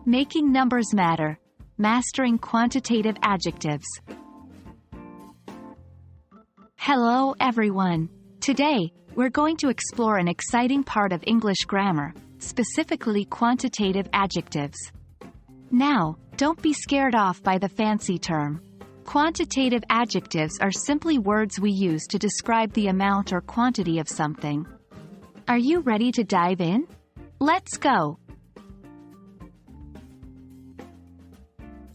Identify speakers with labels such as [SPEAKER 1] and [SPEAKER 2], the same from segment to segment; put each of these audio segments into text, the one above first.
[SPEAKER 1] Making numbers matter. Mastering quantitative adjectives. Hello everyone. Today, we're going to explore an exciting part of English grammar, specifically quantitative adjectives. Now, don't be scared off by the fancy term. Quantitative adjectives are simply words we use to describe the amount or quantity of something. Are you ready to dive in? Let's go!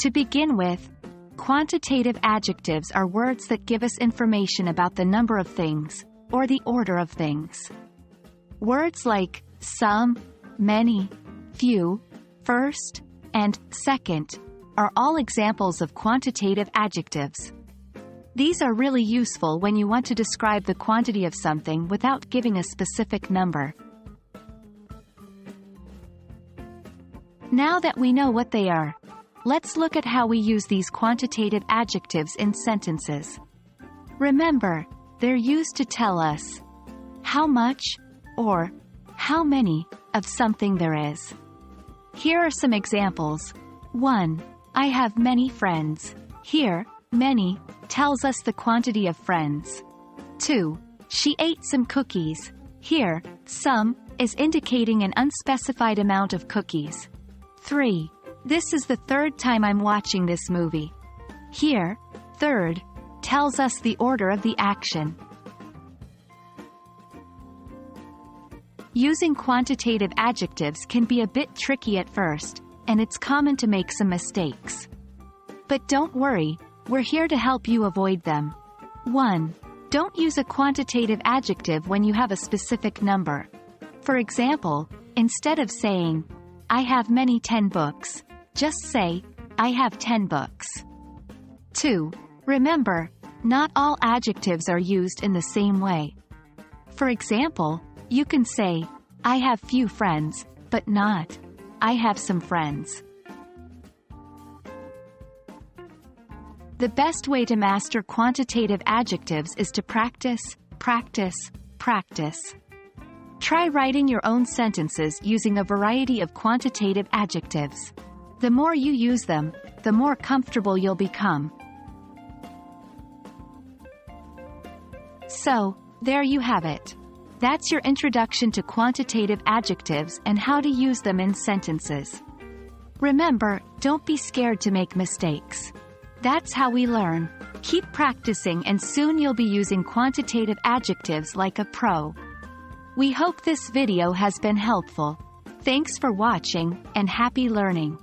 [SPEAKER 1] To begin with, quantitative adjectives are words that give us information about the number of things, or the order of things. Words like some, many, few, first, and second are all examples of quantitative adjectives. These are really useful when you want to describe the quantity of something without giving a specific number. Now that we know what they are, let's look at how we use these quantitative adjectives in sentences. Remember, they're used to tell us how much, or how many, of something there is. Here are some examples. 1. I have many friends. Here, many tells us the quantity of friends. 2. She ate some cookies. Here, some is indicating an unspecified amount of cookies. 3. This is the third time I'm watching this movie. Here, third tells us the order of the action. Using quantitative adjectives can be a bit tricky at first, and it's common to make some mistakes. But don't worry, we're here to help you avoid them. 1. Don't use a quantitative adjective when you have a specific number. For example, instead of saying, I have many 10 books, just say, I have 10 books. 2. Remember, not all adjectives are used in the same way. For example, you can say, I have few friends, but not, I have some friends. The best way to master quantitative adjectives is to practice, practice, practice. Try writing your own sentences using a variety of quantitative adjectives. The more you use them, the more comfortable you'll become. So, there you have it. That's your introduction to quantitative adjectives and how to use them in sentences. Remember, don't be scared to make mistakes. That's how we learn. Keep practicing and soon you'll be using quantitative adjectives like a pro. We hope this video has been helpful. Thanks for watching, and happy learning.